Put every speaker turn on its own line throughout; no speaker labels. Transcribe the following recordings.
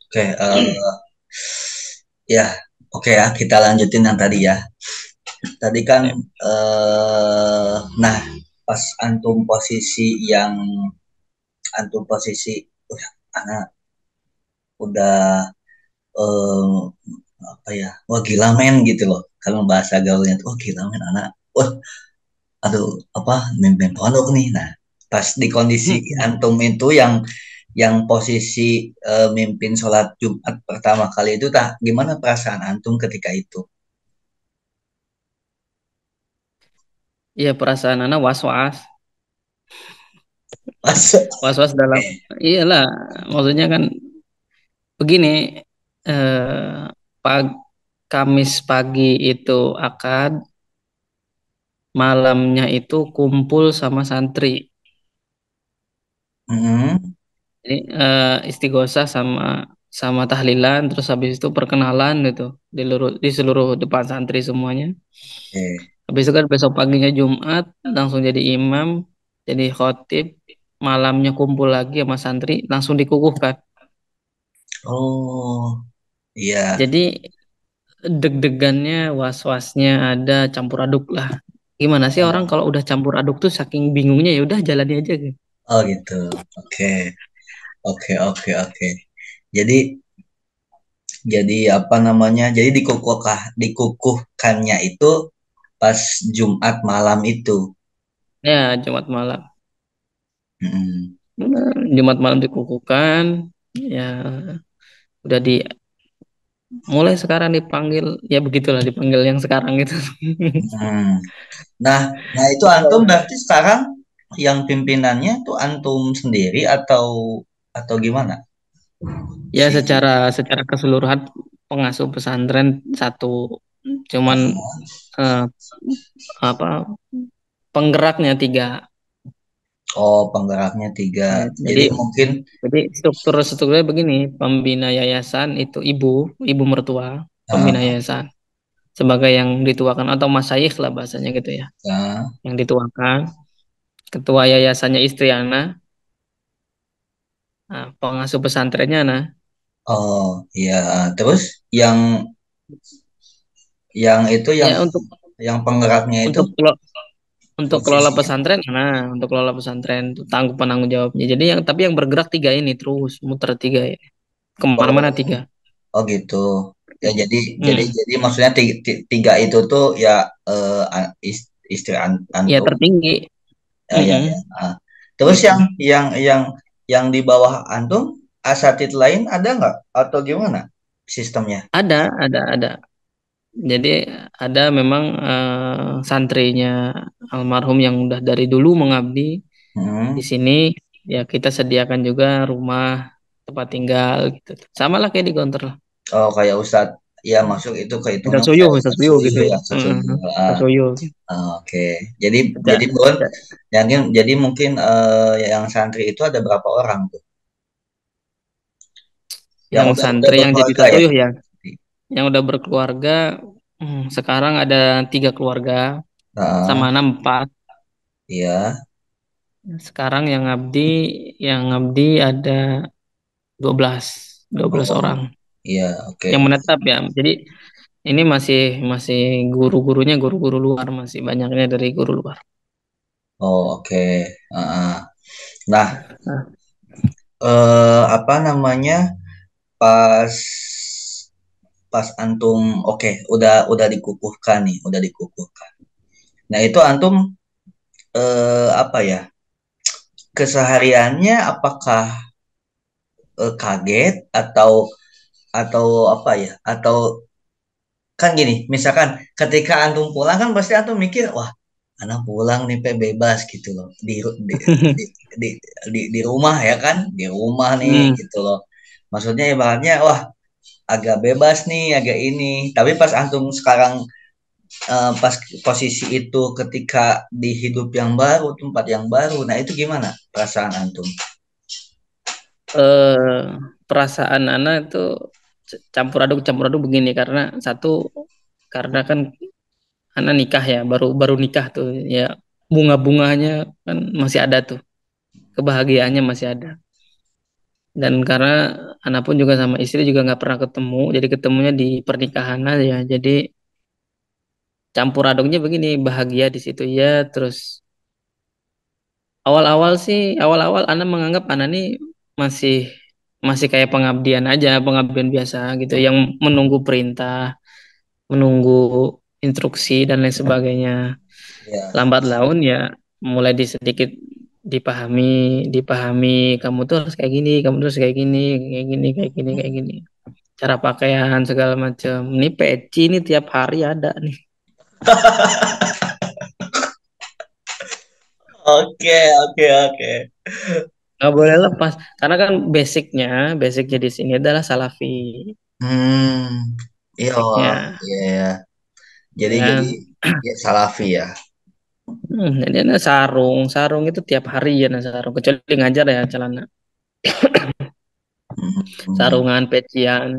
Oke, ya, oke ya, kita lanjutin yang tadi ya. Tadi kan,
Ya,
nah, pas antum posisi, anak udah eh, apa ya, wah gila men gitu loh. Kalau bahasa gaulnya tuh, wah gila men anak, wah aduh apa mimpin pondok nih. Nah, pas di kondisi antum itu yang posisi mimpin sholat Jumat pertama kali itu tah gimana perasaan antum ketika itu?
iya perasaan anak was-was,
Pas
was-was dalam, iyalah, maksudnya kan begini, pag Kamis pagi itu akad, malamnya itu kumpul sama santri.
mm,
Jadi istighosah sama sama tahlilan, terus habis itu perkenalan gitu di seluruh depan santri semuanya.
oke.
Habis itu kan besok paginya Jumat langsung jadi imam, jadi khotib, malamnya kumpul lagi sama santri langsung dikukuhkan.
Oh, iya.
Jadi deg-degannya, was-wasnya ada, campur aduk lah. Gimana sih orang
Oh,
kalau udah campur aduk tuh saking bingungnya ya udah jalani aja gitu.
oh gitu. Oke, oke, oke, oke. Jadi apa namanya? Jadi dikukuhkannya itu pas Jumat malam itu.
Ya, Jumat malam.
Mm.
Jumat malam dikukuhkan, ya udah di mulai sekarang dipanggil, ya begitulah dipanggil yang sekarang itu.
Hmm. Nah, nah itu antum berarti sekarang yang pimpinannya tuh antum sendiri atau gimana?
Ya
Si.
secara keseluruhan pengasuh pesantren satu, cuman eh, apa penggeraknya tiga.
Oh, penggeraknya tiga.
Ya,
Jadi mungkin
jadi strukturnya begini, pembina yayasan itu ibu mertua pembina
uh,
yayasan sebagai yang dituakan atau masyayikh lah bahasanya gitu ya,
uh,
yang dituakan. Ketua yayasannya istri ana, nah, pengasuh pesantrennya nah.
oh iya. Terus yang yang itu yang
Ya
yang penggeraknya itu
untuk untuk kelola
posisinya.
pesantren, nah untuk kelola pesantren itu tanggung penanggung jawabnya. Jadi yang tapi yang bergerak tiga ini terus muter tiga ya, kemana-mana
Oh,
tiga.
oh gitu. Ya
Hmm.
jadi maksudnya tiga itu tuh ya istri
Ya
antum.
tertinggi.
Ya, ya, ya.
Mm-mm.
Ah. Terus
Mm-mm.
yang di bawah antum asatid lain ada nggak atau gimana sistemnya?
Ada. Jadi ada memang santrinya almarhum yang udah dari dulu mengabdi di
Hmm.
sini. Ya kita sediakan juga rumah tempat tinggal gitu. Sama lah kayak di Gontor lah.
Oh kayak Ustadz, ya masuk itu ke hitungnya kayak
Ustaz
Ustadz
Suyo gitu
Suyo
ya.
ya Ustadz Suyo.
Ustaz
Ah,
Suyo.
oke. Jadi
Ada,
Bun,
ada.
jadi mungkin yang santri itu ada berapa orang tuh? Yang
Yang
udah
santri yang jadi
berkeluarga ya?
tatuyuh ya. Yang udah berkeluarga, sekarang ada tiga keluarga sama
Ah,
anak empat.
iya.
Sekarang yang ngabdi ada 12 12
Oh,
orang
iya, oke.
yang menetap ya. Jadi ini masih masih guru-gurunya guru-guru luar, masih banyaknya dari guru luar.
Oh, oke. Ah, ah. Nah,
Nah,
apa namanya? Pas pas antum oke udah dikukuhkan nih, udah dikukuhkan. Nah, itu antum apa ya? Kesehariannya apakah kaget atau apa ya? Atau kan gini, misalkan ketika antum pulang kan pasti antum mikir, wah, anak pulang nih Pe, bebas gitu loh. Di, di, di rumah ya kan, di rumah nih
hmm,
gitu loh. Maksudnya ibaratnya wah agak bebas nih, agak ini. Tapi pas antum sekarang pas posisi itu ketika di hidup yang baru, tempat yang baru, nah itu gimana perasaan antum?
eh, perasaan Ana itu campur aduk begini karena satu, karena kan Ana nikah ya, baru baru nikah tuh ya, bunga-bunganya kan masih ada tuh, kebahagiaannya masih ada. Dan karena anak pun juga sama istri juga nggak pernah ketemu, jadi ketemunya di pernikahan aja. Jadi campur aduknya begini, bahagia di situ ya. Terus awal-awal Ana menganggap Ana nih masih masih kayak pengabdian aja, pengabdian biasa gitu, yang menunggu perintah, menunggu instruksi dan lain sebagainya.
Ya.
Lambat laun ya mulai sedikit dipahami, dipahami kamu tuh harus kayak gini, kamu tuh harus kayak gini, kayak gini, kayak gini, kayak gini. Cara pakaian segala macam. Ini peci ini tiap hari ada nih.
Oke, oke, oke.
Nggak boleh lepas karena kan basicnya di sini adalah salafi.
Hmm, iya,
Basicnya
iya, ya. Jadi
ya.
ya Salafi ya.
Jadi ada sarung, sarung itu tiap hari ya nah sarung kecuali ngajar ya celana.
Hmm,
Sarungan, pecian.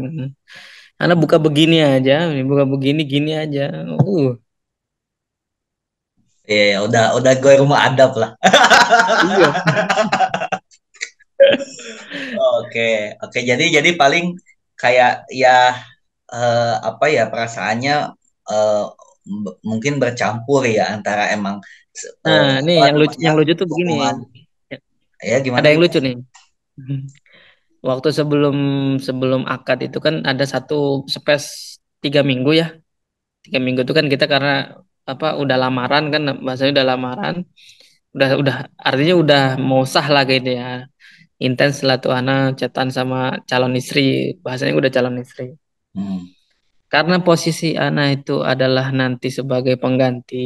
Karena buka begini aja, buka begini gini aja. Uh,
iya, ya, udah gue rumah adab lah.
iya.
Oke, oke. Jadi paling kayak ya apa ya perasaannya eh, mungkin bercampur ya antara emang
Nah, nih
apa namanya
yang lucu tuh begini.
hubungan ya
Ada
gimana
yang lucu
gimana.
nih. Waktu sebelum sebelum akad itu kan ada satu space 3 minggu ya. 3 minggu itu kan kita karena apa udah lamaran kan bahasanya udah lamaran, udah artinya udah mau sah lah gitu ya. Intens lah tuh Ana chatan sama calon istri, bahasanya udah calon istri.
Hmm,
Karena posisi Ana itu adalah nanti sebagai pengganti,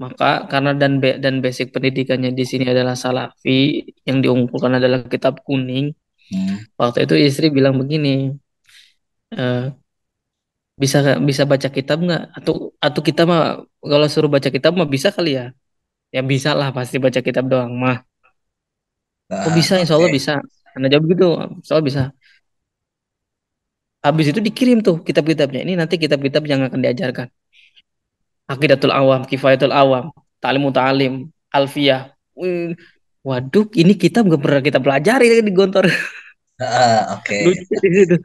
maka karena dan basic pendidikannya di sini adalah salafi, yang diunggulkan adalah kitab kuning.
hmm.
Waktu itu istri bilang begini, "Eh, bisa bisa baca kitab nggak? Atau kita mah kalau suruh baca kitab mah bisa kali ya? Ya bisa lah pasti baca kitab doang mah. Oh bisa, insya
Oke.
Allah bisa. Karena jawab gitu, insya Allah bisa. Habis itu dikirim tuh kitab-kitabnya. Ini nanti kitab-kitab yang akan diajarkan. Aqidatul Awam, Kifayatul Awam, Ta'lim Muta'alim, Alfiyah. Wih, waduh, ini kita nggak pernah kita pelajari di Gontor.
Oke.
Lucu di situ.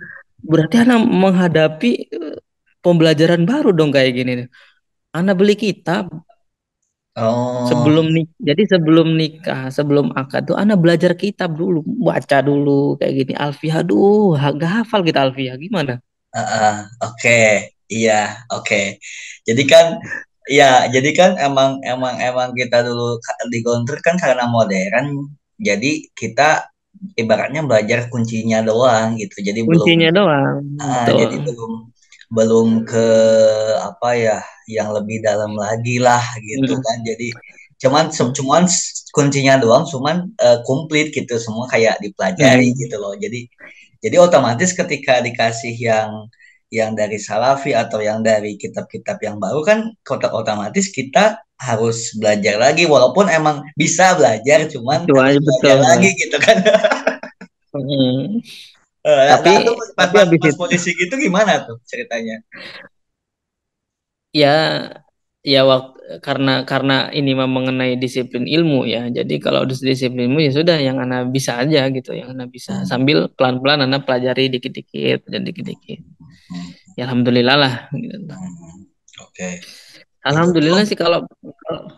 Berarti anak menghadapi pembelajaran baru dong kayak gini nih. Anak beli kitab
Oh,
sebelum nik, jadi sebelum nikah, sebelum akad tuh anak belajar kitab dulu, baca dulu kayak gini. Alfiyah, aduh, gak hafal kita Alfiyah gimana?
oke. Iya, oke. Jadi kan ya, jadi kan emang emang emang kita dulu di Gontor kan karena modern, jadi kita ibaratnya belajar kuncinya doang gitu. Jadi belum
Kuncinya doang, betul.
jadi belum belum ke apa ya yang lebih dalam lagi lah gitu
Hmm.
kan. Jadi cuman
Hmm.
cuman kuncinya doang, cuman komplit gitu semua kayak dipelajari
Hmm.
gitu loh. Jadi otomatis ketika dikasih yang dari Salafi atau yang dari kitab-kitab yang baru kan otomatis kita harus belajar lagi walaupun emang bisa belajar cuman
Itu
harus
aja
belajar
betul.
lagi gitu kan.
Hmm.
Nah,
Tapi
tuh pas,
tapi
pas,
habis
pas
itu
posisi gitu gimana tuh ceritanya?
ya ya waktu karena ini mah mengenai disiplin ilmu ya. Jadi kalau disiplin ilmu ya sudah yang anak bisa aja gitu, yang anak bisa
Hmm,
sambil pelan-pelan anak pelajari dikit-dikit dan dikit-dikit.
hmm,
Ya alhamdulillah lah gitu.
hmm. Oke. Itu tuh
Alhamdulillah sih kalau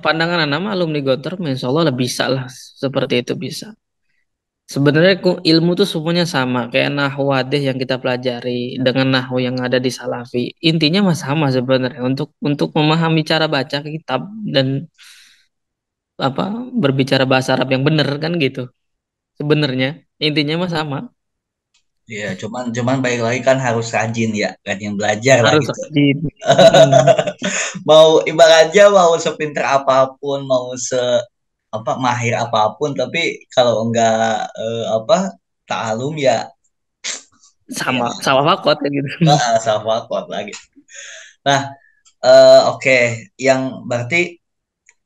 pandangan anak mah alumni Goter, insya Allah lah bisa lah seperti itu bisa. Sebenarnya ilmu tuh semuanya sama, kayak nahwu hadis yang kita pelajari dengan nahwu yang ada di Salafi. Intinya mah sama sebenarnya untuk memahami cara baca kitab dan apa berbicara bahasa Arab yang benar kan gitu. Sebenarnya intinya mah sama.
ya cuman cuman baik lagi kan harus rajin ya kan yang belajar lah
Harus
gitu.
rajin. Mm-mm.
Mau ibaratnya mau sepinter apapun mau apa mahir apapun tapi kalau enggak apa taklum ya ya
Sama sama fakot kayak gitu.
sama kuat lagi. Nah, oke, yang berarti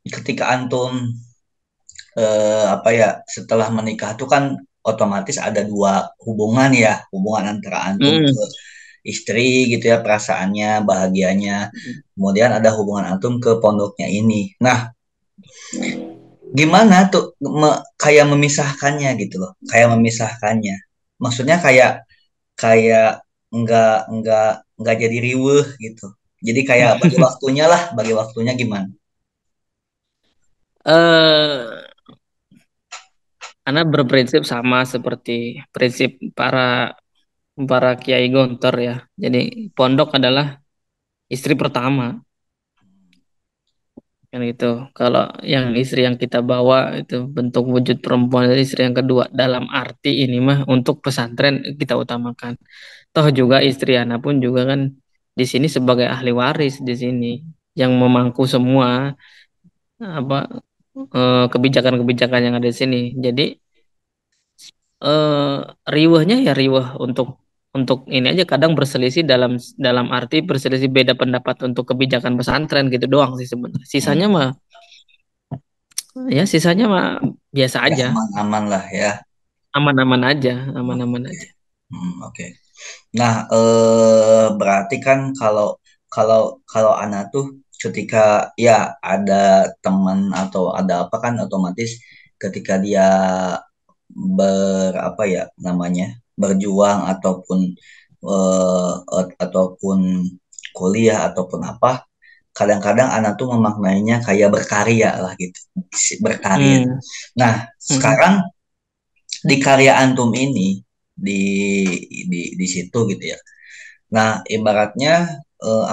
ketika antum apa ya setelah menikah itu kan otomatis ada dua hubungan ya, hubungan antara antum ke
Mm.
istri gitu ya, perasaannya, bahagianya. Kemudian ada hubungan antum ke pondoknya ini. Nah, gimana tuh kayak memisahkannya gitu loh, kayak memisahkannya. Maksudnya kayak kayak nggak nggak jadi riweuh gitu. Jadi kayak bagi waktunya lah, bagi waktunya gimana?
eh Ana berprinsip sama seperti prinsip para para kiai gontor ya. Jadi pondok adalah istri pertama kan gitu. Kalau yang istri yang kita bawa itu bentuk wujud perempuan itu istri yang kedua. Dalam arti ini mah untuk pesantren kita utamakan. Toh juga istri Ana pun juga kan di sini sebagai ahli waris di sini yang memangku semua apa kebijakan-kebijakan yang ada di sini. Jadi eh riwehnya ya riweh untuk ini aja kadang berselisih dalam dalam arti berselisih beda pendapat untuk kebijakan pesantren gitu doang sih sebenarnya. Sisanya
Hmm,
mah ya sisanya mah biasa
ya
aja,
aman-aman lah ya.
aman-aman aja, aman-aman
Oke.
aja.
Oke. Nah, berarti kan kalau kalau kalau Ana tuh ketika ya ada teman atau ada apa kan otomatis ketika dia apa ya namanya berjuang ataupun ataupun kuliah ataupun apa kadang-kadang anak tuh memaknainya kayak berkarya lah gitu berkarya.
Hmm.
Nah
Hmm.
sekarang di karya antum ini di di situ gitu ya. Nah ibaratnya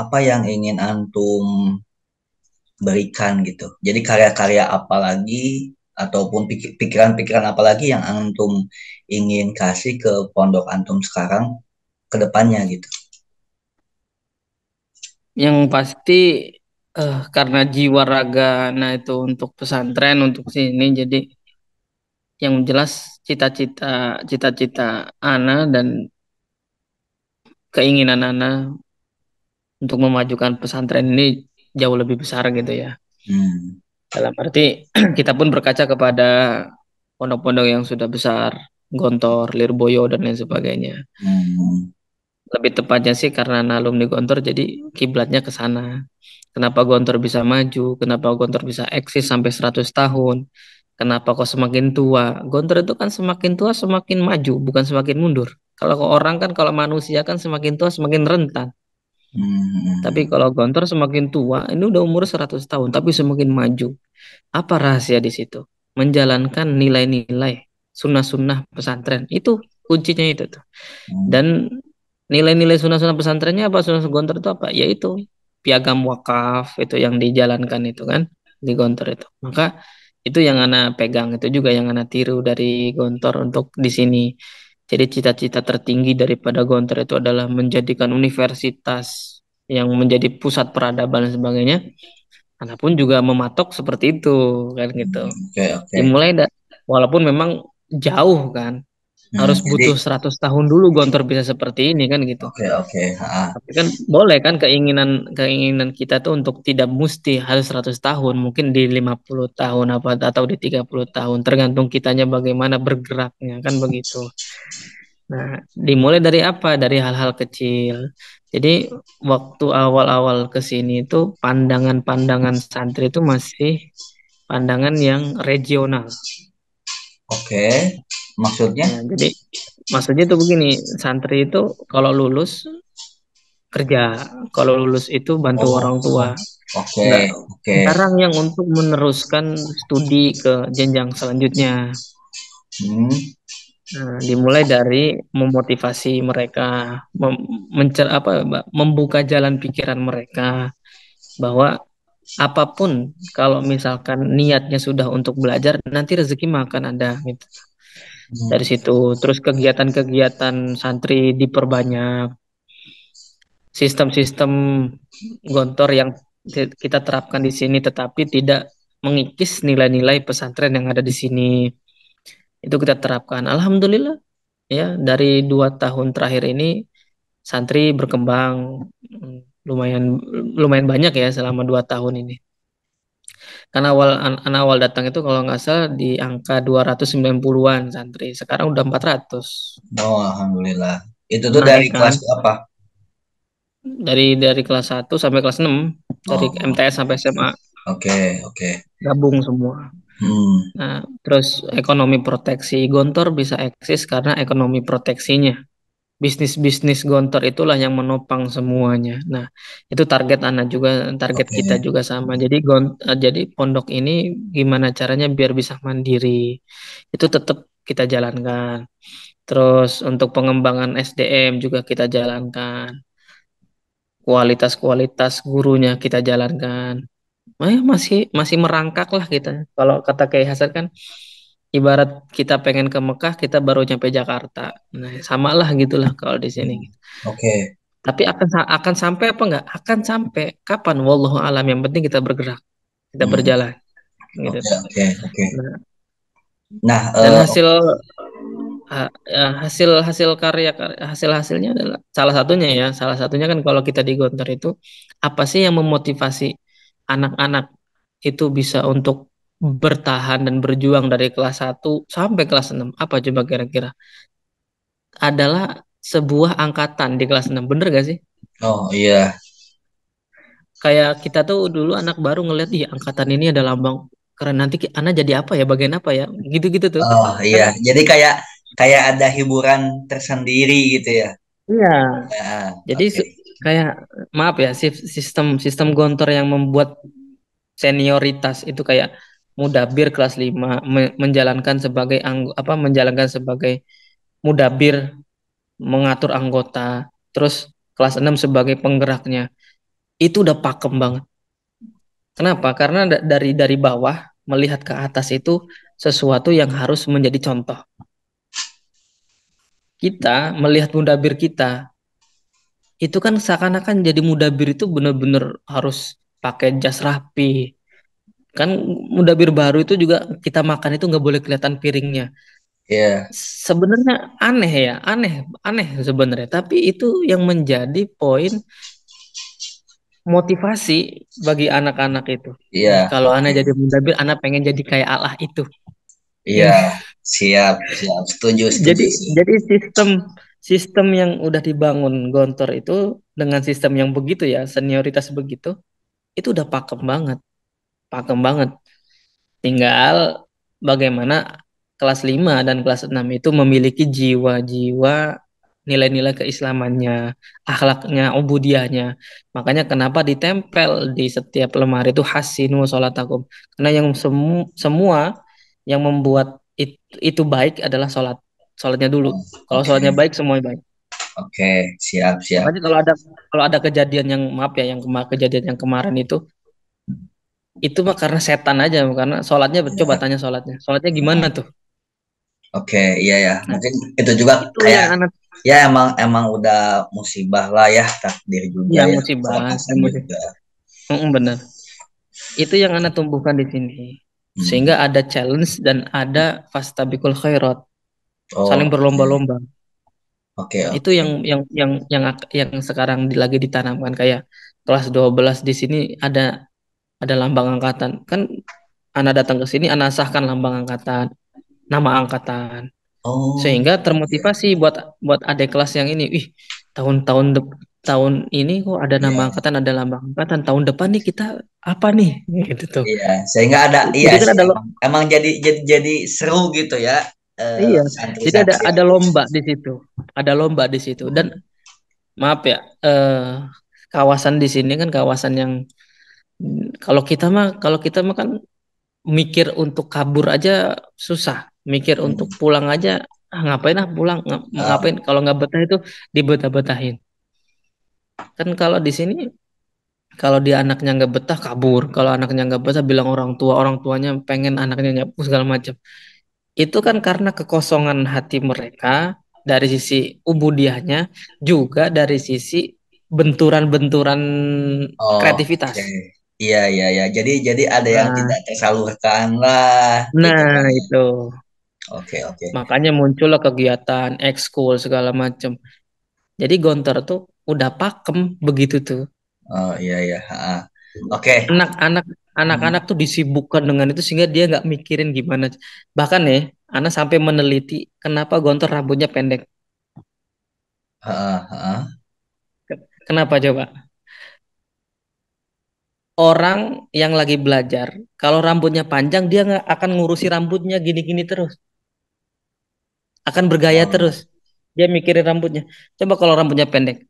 apa yang ingin antum berikan gitu. Jadi karya-karya apa lagi ataupun pikiran-pikiran apa lagi yang antum ingin kasih ke pondok antum sekarang ke depannya gitu.
Yang pasti karena jiwa raga nah itu untuk pesantren untuk sini jadi yang jelas cita-cita Ana dan keinginan Ana untuk memajukan pesantren ini jauh lebih besar gitu ya.
Hmm.
Dalam arti kita pun berkaca kepada pondok-pondok yang sudah besar, Gontor, Lirboyo dan lain sebagainya.
Hmm.
Lebih tepatnya sih karena Ana alumni Gontor jadi kiblatnya ke sana. Kenapa Gontor bisa maju? Kenapa Gontor bisa eksis sampai 100 tahun? Kenapa kok semakin tua? Gontor itu kan semakin tua semakin maju, bukan semakin mundur. Kalau ke orang kan kalau manusia kan semakin tua semakin rentan. Tapi
Hmm.
kalau Gontor semakin tua, ini udah umur 100 tahun, tapi semakin maju. Apa rahasia di situ? Menjalankan nilai-nilai sunnah-sunnah pesantren. Itu kuncinya itu tuh.
Hmm.
Dan nilai-nilai sunnah-sunnah pesantrennya apa? Sunnah Gontor itu apa? Yaitu piagam wakaf itu yang dijalankan itu kan di Gontor itu. Maka itu yang Ana pegang, itu juga yang Ana tiru dari Gontor untuk di sini. Jadi cita-cita tertinggi daripada Gontor itu adalah menjadikan universitas yang menjadi pusat peradaban dan sebagainya. Ana pun juga mematok seperti itu kan gitu.
Oke, oke.
Dimulai walaupun memang jauh kan, harus
Jadi
butuh 100 tahun dulu Gontor bisa seperti ini kan gitu.
oke, oke.
Tapi kan boleh kan keinginan keinginan kita tuh untuk tidak mesti harus 100 tahun, mungkin di 50 tahun apa atau di 30 tahun, tergantung kitanya bagaimana bergeraknya kan begitu. Nah, dimulai dari apa? Dari hal-hal kecil. Jadi waktu awal-awal ke sini itu pandangan-pandangan santri itu masih pandangan yang regional.
Oke. Maksudnya?
Ya, jadi maksudnya tuh begini, santri itu kalau lulus kerja, kalau lulus itu bantu
Oh,
orang tua.
oke,
Nggak
oke.
jarang yang untuk meneruskan studi ke jenjang selanjutnya.
Hmm.
Nah, dimulai dari memotivasi mereka, membuka jalan pikiran mereka bahwa apapun kalau misalkan niatnya sudah untuk belajar, nanti rezeki mah akan ada gitu. Dari
Hmm.
situ, terus kegiatan-kegiatan santri diperbanyak, sistem-sistem gontor yang kita terapkan di sini, tetapi tidak mengikis nilai-nilai pesantren yang ada di sini. Itu kita terapkan. Alhamdulillah, ya dari 2 tahun terakhir ini santri berkembang mm, lumayan lumayan banyak ya selama 2 tahun ini. Karena awal datang itu kalau nggak salah di angka 290-an santri. Sekarang udah 400.
Oh, alhamdulillah. Itu tuh dari
Naik kan
kelas apa?
dari kelas 1 sampai kelas 6, dari
Oh,
MTS sampai SMA
oke, oke.
gabung semua.
Hmm.
Nah, terus ekonomi proteksi Gontor bisa eksis karena ekonomi proteksinya. Bisnis-bisnis Gontor itulah yang menopang semuanya. Nah, itu target anak juga, target
Oke.
kita juga sama. Jadi pondok ini gimana caranya biar bisa mandiri. Itu tetap kita jalankan. Terus untuk pengembangan SDM juga kita jalankan. Kualitas-kualitas gurunya kita jalankan. Masih masih merangkak lah kita. Kalau kata Kiai Hasan kan ibarat kita pengen ke Mekah, kita baru nyampe Jakarta. Nah, sama lah gitulah kalau di sini.
Hmm. Oke.
Tapi akan sampai apa enggak? Akan sampai. Kapan? Wallahu alam. Yang penting kita bergerak, kita
Hmm.
berjalan, gitu
Oke,
tuh.
oke, oke.
Nah,
Nah,
dan hasil hasil karya, hasil hasilnya adalah salah satunya ya. Salah satunya kan kalau kita di Gontor itu apa sih yang memotivasi anak-anak itu bisa untuk bertahan dan berjuang dari kelas 1 sampai kelas 6? Apa coba kira-kira? Adalah sebuah angkatan di kelas 6. Bener gak sih?
oh iya.
Kayak kita tuh dulu anak baru ngeliat, ih angkatan ini ada lambang keren, nanti anak jadi apa ya, bagian apa ya, gitu-gitu tuh
Oh
kan.
iya. Jadi kayak kayak ada hiburan tersendiri gitu ya.
Iya,
Ya,
jadi
oke.
kayak maaf ya, sistem sistem Gontor yang membuat senioritas itu kayak Mudabir kelas 5 menjalankan sebagai menjalankan sebagai Mudabir, mengatur anggota, terus kelas 6 sebagai penggeraknya. Itu udah pakem banget. Kenapa? Karena dari bawah melihat ke atas itu sesuatu yang harus menjadi contoh. Kita melihat mudabir kita, itu kan seakan-akan jadi mudabir itu benar-benar harus pakai jas rapi. Kan mudabir baru itu juga kita makan itu nggak boleh kelihatan piringnya.
Iya,
Sebenarnya aneh ya, aneh, aneh sebenarnya. Tapi itu yang menjadi poin motivasi bagi anak-anak itu. Ih,
iya,
kalau anak
oke.
jadi mudabir, anak pengen jadi kayak Allah itu.
Iya, siap, siap. Setuju, setuju
Jadi
sih.
jadi sistem sistem yang udah dibangun Gontor itu dengan sistem yang begitu ya, senioritas begitu, itu udah pakem banget, pakem banget. Tinggal bagaimana kelas 5 dan kelas 6 itu memiliki jiwa-jiwa nilai-nilai keislamannya, akhlaknya, ubudiahnya. Makanya kenapa ditempel di setiap lemari itu hasinu sholatakum. Karena yang semua yang membuat itu baik adalah sholat. Sholatnya dulu.
Oh,
Kalau
oke,
sholatnya baik, semuanya baik.
oke, siap, siap.
Makanya kalau ada kejadian yang maaf ya, yang kejadian yang kemarin itu mah karena setan aja, karena sholatnya coba
Ya,
tanya sholatnya. Sholatnya gimana tuh?
oke, iya ya.
Nah,
Mungkin itu juga
itu
kayak
yang anak
ya emang emang udah musibah lah ya takdir juga
yang
ya
musibah,
kelemasan
yang musibah.
juga.
Benar. Itu yang anak tumbuhkan di sini.
Hmm.
Sehingga ada challenge dan ada fastabikul khairat, saling
Oh, oke,
berlomba-lomba.
oke,
Itu
oke.
yang sekarang lagi ditanamkan kayak kelas 12 di sini ada lambang angkatan. Kan anak datang ke sini, anak sahkan lambang angkatan, nama angkatan.
Oh,
Sehingga
iya,
termotivasi buat buat adik kelas yang ini, ih tahun-tahun tahun ini kok ada nama
iya,
angkatan, ada lambang angkatan, tahun depan nih kita apa nih, gitu tuh.
iya. Sehingga ada, iya
Jadi kan
sih
ada
emang emang jadi seru gitu ya
iya, jadi
santri-santri
ada
yang
lomba di situ, ada lomba di situ. Dan
hmm,
maaf ya, kawasan di sini kan kawasan yang kalau kita mah kan mikir untuk kabur aja susah, mikir untuk
hmm,
pulang aja ngapain pulang,
ah,
ngapain kalau nggak betah itu dibetah-betahin. Kan kalau di sini, kalau dia anaknya nggak betah kabur, kalau anaknya nggak betah bilang orang tuanya pengen anaknya nyapu segala macam. Itu kan karena kekosongan hati mereka dari sisi ubudiahnya, juga dari sisi benturan-benturan kreativitas.
oke. Iya, iya, iya. Jadi ada yang
Nah,
tidak tersalurkan lah gitu
nah
kan ya.
itu.
Oke, oke.
Makanya muncullah kegiatan ekskul segala macam. Jadi Gontor tuh udah pakem begitu tuh.
Oh, iya, iya. Ah. Oke.
Anak-anak
Hmm.
anak-anak tuh disibukkan dengan itu sehingga dia nggak mikirin gimana. Bahkan nih, anak sampai meneliti kenapa Gontor rambutnya pendek.
Ah, ah.
Kenapa coba? orang yang lagi belajar, kalau rambutnya panjang dia nggak akan ngurusi rambutnya gini-gini terus, akan bergaya terus.
Oh,
Dia mikirin rambutnya. Coba kalau rambutnya pendek,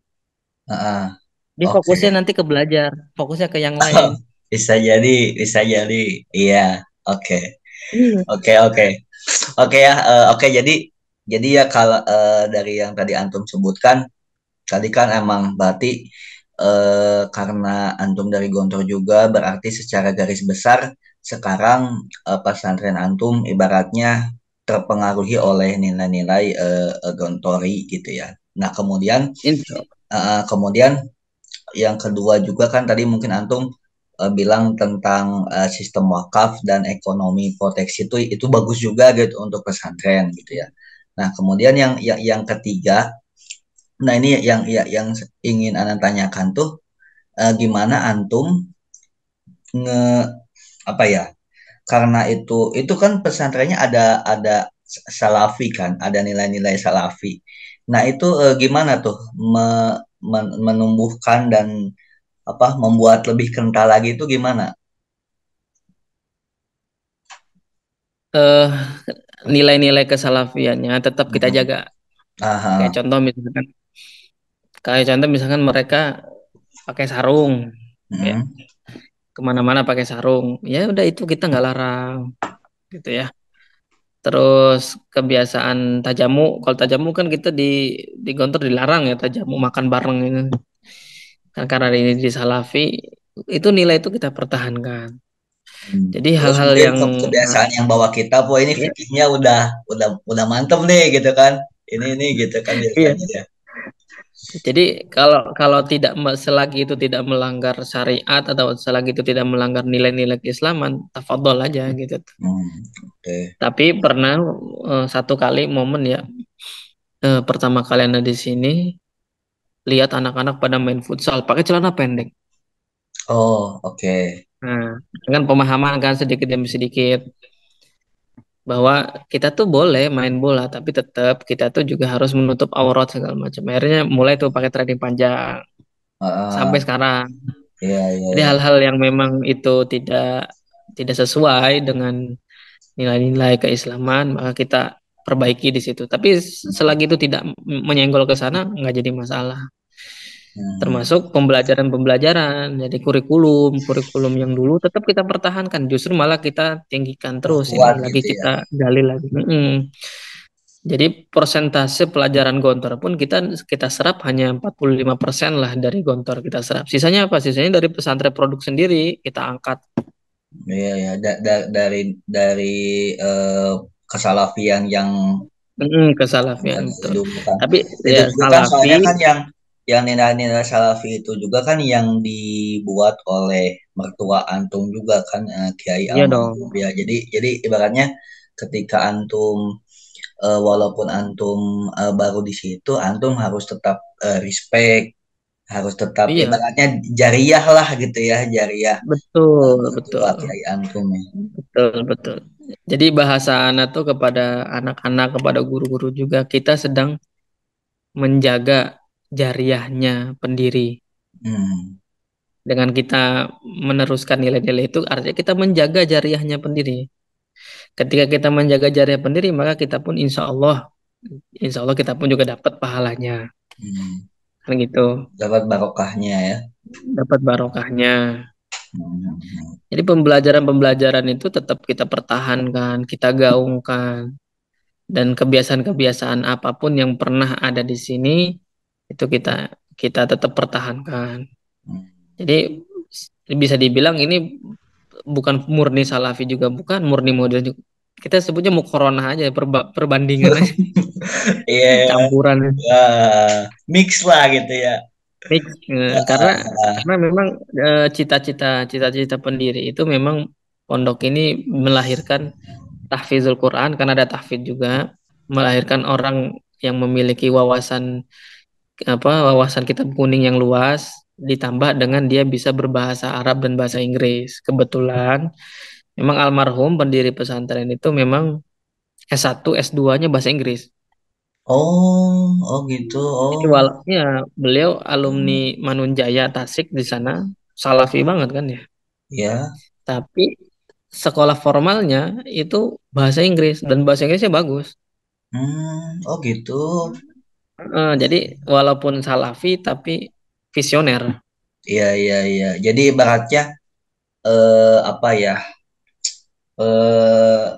ah,
dia
oke.
fokusnya nanti ke belajar, fokusnya ke yang lain.
Bisa jadi, bisa jadi. Iya, oke.
Iya.
Oke, oke. Oke ya, oke jadi ya kalau dari yang tadi antum sebutkan tadi kan emang berarti karena antum dari Gontor juga berarti secara garis besar sekarang pesantren antum ibaratnya terpengaruhi oleh nilai-nilai Gontori gitu ya. Nah, kemudian yang kedua juga kan tadi mungkin antum bilang tentang sistem wakaf dan ekonomi proteksi itu bagus juga gitu untuk pesantren gitu ya. Nah, kemudian yang ketiga, nah ini yang ingin Anan tanyakan tuh gimana antum nge apa ya? Karena itu kan pesantrennya ada salafi kan, ada nilai-nilai salafi. Nah, itu gimana tuh menumbuhkan dan apa membuat lebih kental lagi itu gimana?
eh Nilai-nilai kesalafiannya tetap kita
Hmm.
jaga. Kayak
Aha.
contoh misalkan, mereka pakai sarung, ya
Hmm.
kemana-mana pakai sarung. Ya udah itu kita nggak larang, gitu ya. Terus kebiasaan tajamu, kalau tajamu kan kita di Gontor dilarang ya tajamu makan bareng ini. Kan karena ini di Salafi, itu nilai itu kita pertahankan.
Hmm.
Jadi
Terus
hal-hal
mungkin
yang
kebiasaan yang bawa kita, wah ini
ya,
fikihnya udah mantep nih gitu kan. Ini gitu kan
iya.
biasanya ya.
Jadi kalau kalau tidak selagi itu tidak melanggar syariat atau selagi itu tidak melanggar nilai-nilai keislaman, tafadhol aja gitu.
Hmm. Oke.
Tapi pernah satu kali momen ya, pertama kali ada di sini lihat anak-anak pada main futsal pakai celana pendek.
Oh, oke.
Nah, dengan pemahaman kan sedikit demi sedikit bahwa kita tuh boleh main bola, tapi tetap kita tuh juga harus menutup aurat segala macam. Akhirnya mulai tuh pakai trading panjang
Ah,
sampai sekarang.
iya, iya,
Jadi
iya.
hal-hal yang memang itu tidak tidak sesuai dengan nilai-nilai keislaman, maka kita perbaiki di situ. Tapi selagi itu tidak menyenggol ke sana, nggak jadi masalah.
Hmm.
Termasuk pembelajaran-pembelajaran, jadi kurikulum yang dulu tetap kita pertahankan. Justru malah kita tinggikan terus
Perkuat
ini, lagi
gitu ya.
kita gali lagi. Jadi persentase pelajaran Gontor pun kita kita serap hanya 45% lah dari Gontor kita serap. Sisanya apa? Sisanya dari pesantren produk sendiri kita angkat.
Iya, ya. Dari eh, kesalafian yang
Kesalafian
dari
betul.
dulu kan.
Tapi
Itu
ya
juga kan
salafi,
soalnya kan yang nilai-nilai salafi itu juga kan yang dibuat oleh mertua antum juga kan Kiai
iya dong.
Almarhum ya. Jadi ibaratnya ketika antum walaupun antum baru di situ, antum harus tetap respect, harus tetap
Iya,
ibaratnya jariah lah gitu ya, jariah
betul,
mertua
betul.
Kiai antum ya.
Betul, betul. Jadi bahasa anak tuh kepada anak-anak, kepada guru-guru juga kita sedang menjaga jariahnya pendiri.
Hmm.
Dengan kita meneruskan nilai-nilai itu artinya kita menjaga jariahnya pendiri. Ketika kita menjaga jariah pendiri, maka kita pun insya Allah kita pun juga dapat pahalanya.
Hmm.
Kan gitu.
Dapat barokahnya ya.
Dapat barokahnya.
Hmm.
Jadi pembelajaran-pembelajaran itu tetap kita pertahankan, kita gaungkan. Dan kebiasaan-kebiasaan apapun yang pernah ada di sini itu kita kita tetap pertahankan.
Hmm.
Jadi bisa dibilang ini bukan murni salafi juga bukan murni modern juga. Kita sebutnya mukorona aja perbandingan aja
Iya,
campuran
mix lah gitu ya.
mix. Karena
Ah, ah,
memang cita-cita pendiri itu memang pondok ini melahirkan tahfizul Quran karena ada tahfidz juga melahirkan orang yang memiliki wawasan kitab kuning yang luas ditambah dengan dia bisa berbahasa Arab dan bahasa Inggris. Kebetulan memang almarhum pendiri pesantren itu memang S1, S2-nya bahasa Inggris.
oh gitu.
Jadi
Oh.
beliau alumni Manunjaya Tasik di sana, Salafi banget kan ya.
Ya.
Tapi sekolah formalnya itu bahasa Inggris dan bahasa Inggrisnya bagus.
Oh gitu.
Jadi walaupun Salafi tapi visioner.
Iya, iya, iya. Jadi ibaratnya apa ya? Eh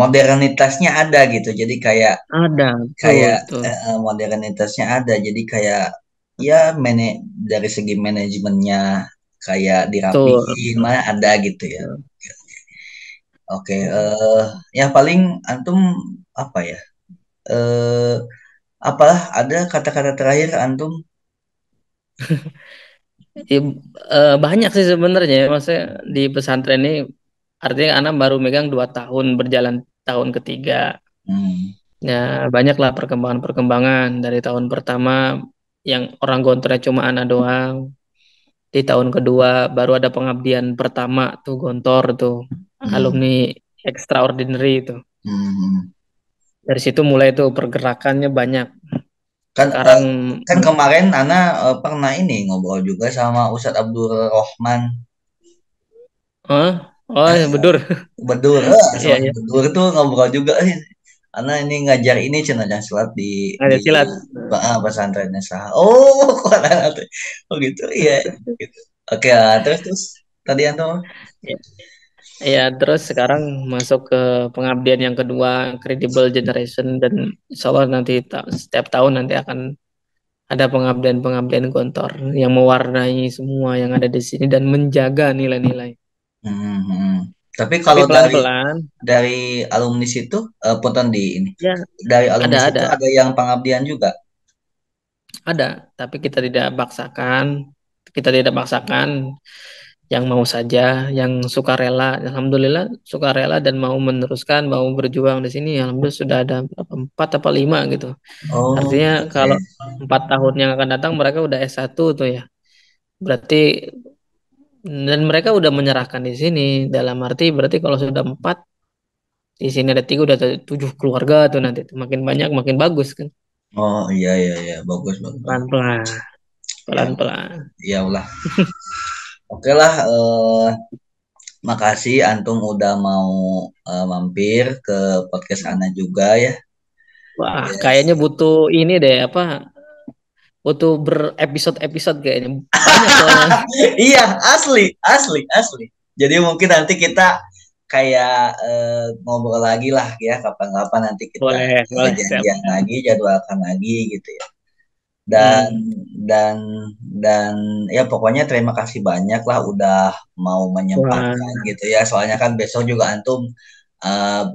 modernitasnya ada gitu. Jadi kayak
Ada, betul,
kayak
betul.
modernitasnya ada. Jadi kayak ya dari segi manajemennya kayak
Betul,
dirapiin
betul,
mana ada gitu ya.
betul.
Oke, ya paling antum apa ya? Eh apalah ada kata-kata terakhir antum?
Ya, banyak sih sebenarnya. Maksudnya di pesantren ini artinya anak baru megang 2 tahun berjalan tahun ketiga.
Hmm,
Ya banyaklah perkembangan-perkembangan dari tahun pertama yang orang gontornya cuma anak doang. Di tahun kedua baru ada pengabdian pertama tuh gontor tuh
hmm,
alumni extraordinary itu.
hmm.
Dari situ mulai tuh pergerakannya banyak.
Kan
Sekarang
kan kemarin Ana pernah ini ngobrol juga sama Ustadz Abdul Rohman.
oh, oh
Eh,
ya, betul.
Bedur,
Iya,
sama
iya.
Bedur tuh ngobrol juga. Ana ini ngajar ini cenah silat
Ada
di
silat.
pesantrennya sah. Oh, kok Ana tuh. Oh gitu, iya. Gitu. Oke, terus terus tadi antum.
Ya, ya, terus sekarang masuk ke pengabdian yang kedua, Credible Generation, dan insya Allah nanti setiap tahun nanti akan ada pengabdian-pengabdian gontor yang mewarnai semua yang ada di sini dan menjaga nilai-nilai.
Hmm, hmm. Tapi
Tapi
kalau
pelan-pelan,
dari alumni situ, punten di ini.
ya
Dari
ada
alumni situ
ada
ada yang pengabdian juga.
ada, tapi kita tidak paksakan, kita tidak paksakan yang mau saja, yang suka rela, alhamdulillah suka rela dan mau meneruskan, mau berjuang di sini, alhamdulillah sudah ada berapa, 4 apa 5 gitu.
Oh,
Artinya
oke.
kalau 4 tahun yang akan datang mereka udah S1 tuh ya. Berarti dan mereka udah menyerahkan di sini dalam arti berarti kalau sudah 4 di sini ada 3 udah 7 keluarga tuh nanti tuh. Makin banyak makin bagus kan.
Oh iya, iya, iya, bagus, bagus, bagus.
Pelan-pelan,
Ya,
pelan-pelan.
ya ulah. Oke lah, makasih antum udah mau mampir ke podcast Ana juga ya.
Wah, kayaknya
Ya.
butuh ini deh apa? Butuh berepisode-episode kayaknya. Banyak soalnya.
Iya, asli, asli, asli. Jadi mungkin nanti kita kayak ngobrol lagi lah ya, kapan-kapan nanti kita
Boleh, boleh, siap.
janjian lagi, jadwalkan lagi gitu ya. Dan
Hmm.
dan dan ya pokoknya terima kasih banyak lah udah mau
Wah,
menyempatkan gitu ya. Soalnya kan besok juga antum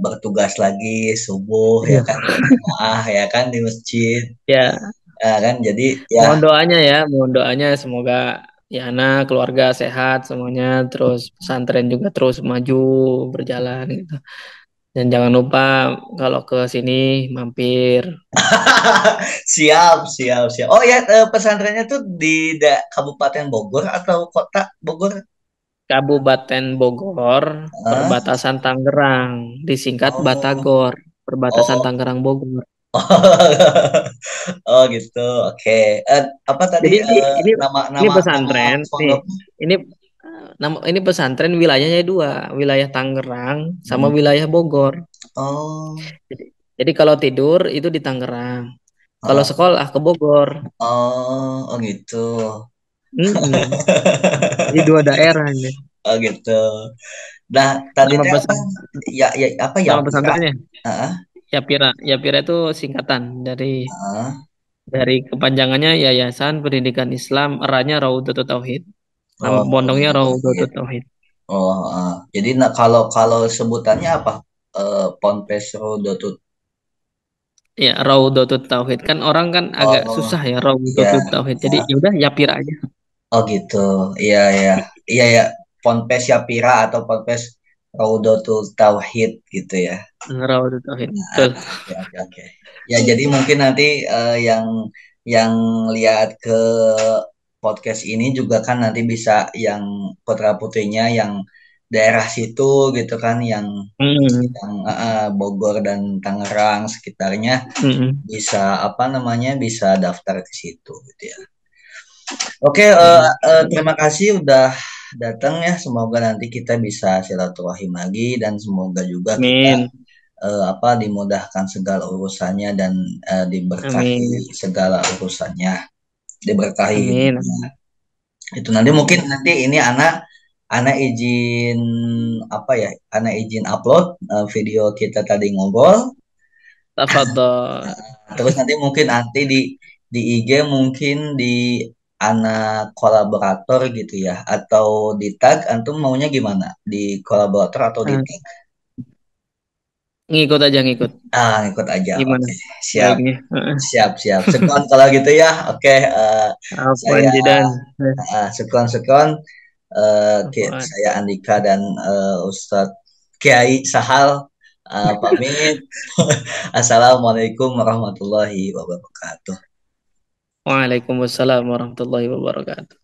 bertugas lagi subuh ya
iya.
kan berjamaah ya kan di masjid
Ya,
ya kan. Jadi ya
mohon doanya ya, mohon doanya semoga ya anak, keluarga sehat semuanya, terus pesantren juga terus maju berjalan gitu. Dan jangan lupa kalau ke sini mampir
siap, siap, siap. Oh ya, pesantrennya tuh di Kabupaten Bogor atau kota Bogor?
Kabupaten Bogor,
Hah?
perbatasan Tangerang, disingkat
Oh,
Batagor, perbatasan
oh,
Tangerang Bogor.
oh gitu. Oke. Apa tadi
Jadi ini
nama
ini
nama nama
pesantren nih.
pondok?
Ini ini pesantren wilayahnya dua, wilayah Tangerang sama
Hmm.
wilayah Bogor.
Oh,
Jadi, jadi kalau tidur itu di Tangerang, kalau
oh,
sekolah ke Bogor.
oh, oh gitu.
Mm-mm. Jadi dua daerah ini.
Oh gitu. Nah, tadi
Nama
teh apa?
pesan
Ya, ya apa ya
nama
Pira?
pesantrennya
Heeh,
Yapira. Yapira itu singkatan
heeh.
dari kepanjangannya Yayasan Pendidikan Islam, eranya Raudatul Tauhid. Nama
Oh,
pondoknya
gitu.
Raudatul Tauhid.
Oh, jadi nah, kalau kalau sebutannya apa? Ponpes Rodotut.
Ya, Raudatul Tauhid kan orang kan agak
Oh,
susah ya
ya.
Raudatul Tauhid. Jadi ya udah Yapira aja.
Oh gitu. Iya, iya. Iya, ya. Ponpes Yapira atau Ponpes Raudotul Tauhid gitu ya.
Raudatul Tauhid.
Ah,
Betul.
oke, oke, oke. Ya, jadi mungkin nanti yang lihat ke podcast ini juga kan nanti bisa yang putra-putrinya yang daerah situ gitu kan
Hmm.
Bogor dan Tangerang sekitarnya
Hmm.
bisa apa namanya bisa daftar ke situ gitu ya. Oke,
Hmm.
terima kasih udah datang ya, semoga nanti kita bisa silaturahim lagi dan semoga juga kita
Amin.
apa dimudahkan segala urusannya dan diberkahi
Amin.
segala urusannya, diberkahi
Amin.
hidupnya. Itu nanti mungkin
Amin.
nanti ini anak anak izin apa ya? Anak izin upload video kita tadi ngobrol.
Tafadhol.
Terus nanti mungkin nanti di IG mungkin di anak kolaborator gitu ya atau di tag antum maunya gimana? Di kolaborator atau di
Ah,
tag?
ngikut aja ngikut.
Ikut aja.
Gimana?
Oke, siap.
Baiknya. Heeh.
Siap, siap. Sekon kalau gitu ya. Oke,
Afwan
saya
Jidan.
sekon
Afwan.
saya Andika dan Ustadz Kiai Sahal pamit. Assalamualaikum warahmatullahi wabarakatuh.
Waalaikumsalam warahmatullahi wabarakatuh.